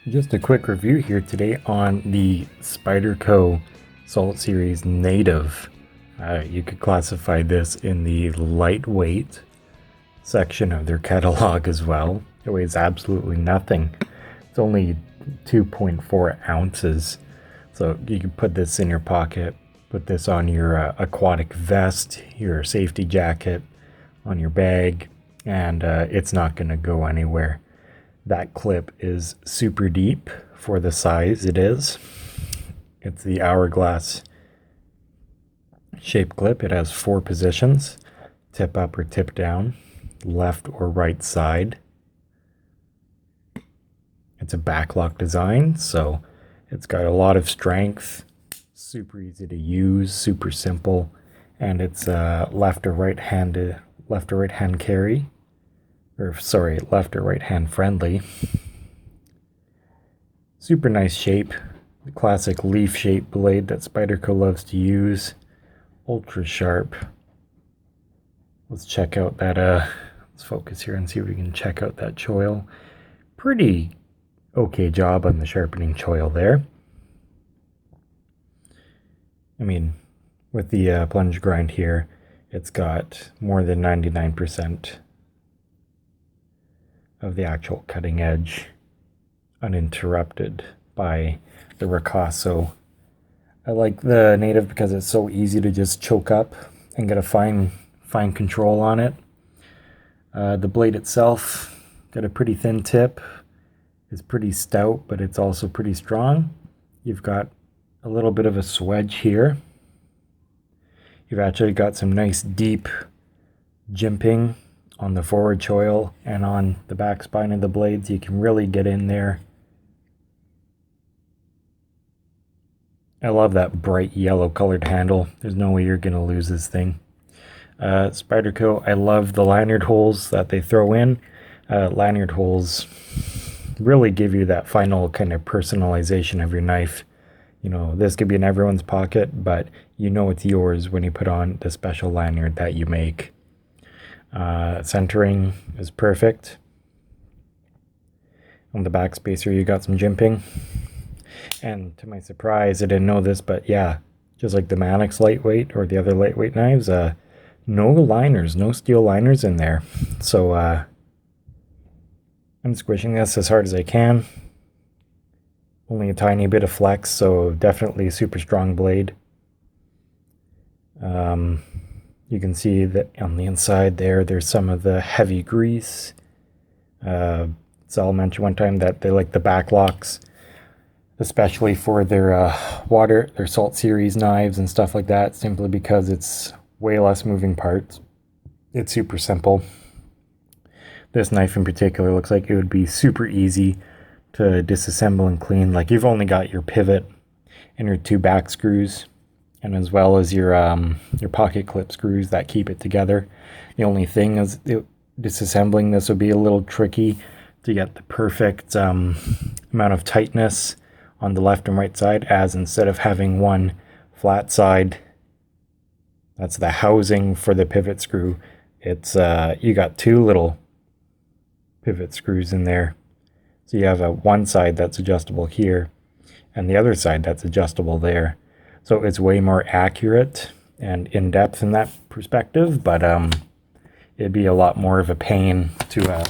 Just a quick review here today on the Spyderco Salt Series Native. You could classify this in the lightweight section of their catalog as well. It weighs absolutely nothing. It's only 2.4 ounces. So you can put this in your pocket, put this on your aquatic vest, your safety jacket, on your bag, and it's not going to go anywhere. That clip is super deep for the size it is. It's the hourglass shaped clip. It has 4 positions: tip up or tip down, left or right side. It's a backlock design, so it's got a lot of strength, super easy to use, super simple, and it's left or right hand carry. Left or right hand friendly. Super nice shape. The classic leaf shaped blade that Spyderco loves to use. Ultra sharp. Let's check out that, let's focus here and see if we can check out that choil. Pretty okay job on the sharpening choil there. I mean, with the plunge grind here, it's got more than 99% of the actual cutting edge uninterrupted by the ricasso. I like the Native because it's so easy to just choke up and get a fine control on it. The blade itself got a pretty thin tip. It's pretty stout, but it's also pretty strong. You've got a little bit of a swedge here. You've actually got some nice deep jimping on the forward choil and on the back spine of the blades. You can really get in there. I love that bright yellow colored handle. There's no way you're going to lose this thing. Spyderco, I love the lanyard holes that they throw in. Lanyard holes really give you that final kind of personalization of your knife. You know, this could be in everyone's pocket, but you know it's yours when you put on the special lanyard that you make. Centering is perfect. On the back spacer you got some jimping, and to my surprise, I didn't know this, but yeah, just like the Mannix lightweight or the other lightweight knives, no liners, no steel liners in there. So I'm squishing this as hard as I can. Only a tiny bit of flex, so definitely a super strong blade. You can see that on the inside there's some of the heavy grease. Sal mentioned one time that they like the backlocks, especially for their their Salt Series knives and stuff like that, simply because it's way less moving parts. It's super simple. This knife in particular looks like it would be super easy to disassemble and clean. Like, you've only got your pivot and your 2 back screws, and as well as your pocket clip screws that keep it together. The only thing is disassembling this would be a little tricky to get the perfect amount of tightness on the left and right side, as instead of having one flat side, that's the housing for the pivot screw, it's you got 2 little pivot screws in there. So you have one side that's adjustable here and the other side that's adjustable there. So it's way more accurate and in-depth in that perspective, but it'd be a lot more of a pain to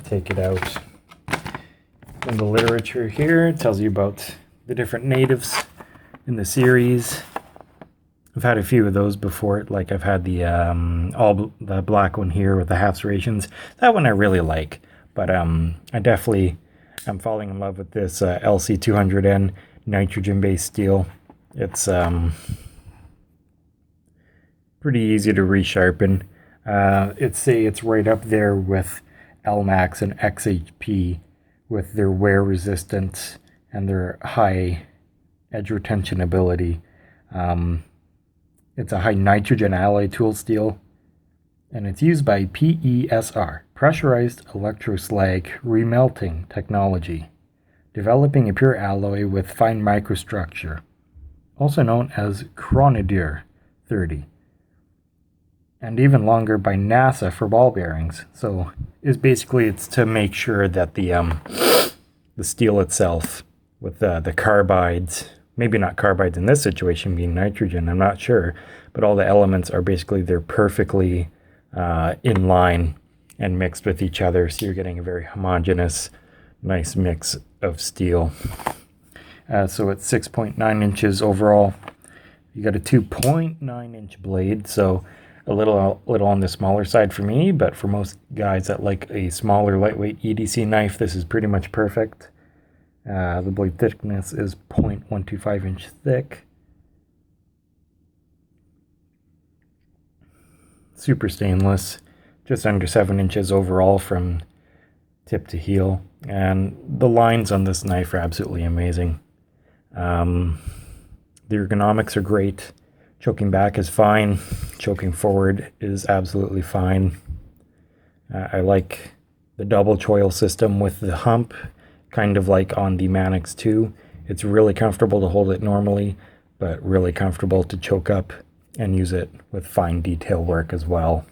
take it out. In the literature here, it tells you about the different natives in the series. I've had a few of those before, like I've had the the black one here with the half serrations. That one I really like, but I'm falling in love with this LC200N nitrogen-based steel. It's pretty easy to resharpen. It's right up there with LMAX and XHP with their wear resistance and their high edge retention ability. It's a high nitrogen alloy tool steel, and it's used by PESR, pressurized electroslag remelting technology, developing a pure alloy with fine microstructure, also known as Chronodir 30, and even longer by NASA for ball bearings. So it's to make sure that the the steel itself with the carbides. Maybe not carbides in this situation, being nitrogen, I'm not sure. But all the elements are basically, they're perfectly in line and mixed with each other. So you're getting a very homogeneous, nice mix of steel. So it's 6.9 inches overall. You got a 2.9 inch blade, so a little on the smaller side for me, but for most guys that like a smaller, lightweight EDC knife, this is pretty much perfect. The blade thickness is 0.125 inch thick. Super stainless, just under 7 inches overall from tip to heel. And the lines on this knife are absolutely amazing. The ergonomics are great. Choking back is fine. Choking forward is absolutely fine. I like the double choil system with the hump, kind of like on the Manix 2. It's really comfortable to hold it normally, but really comfortable to choke up and use it with fine detail work as well.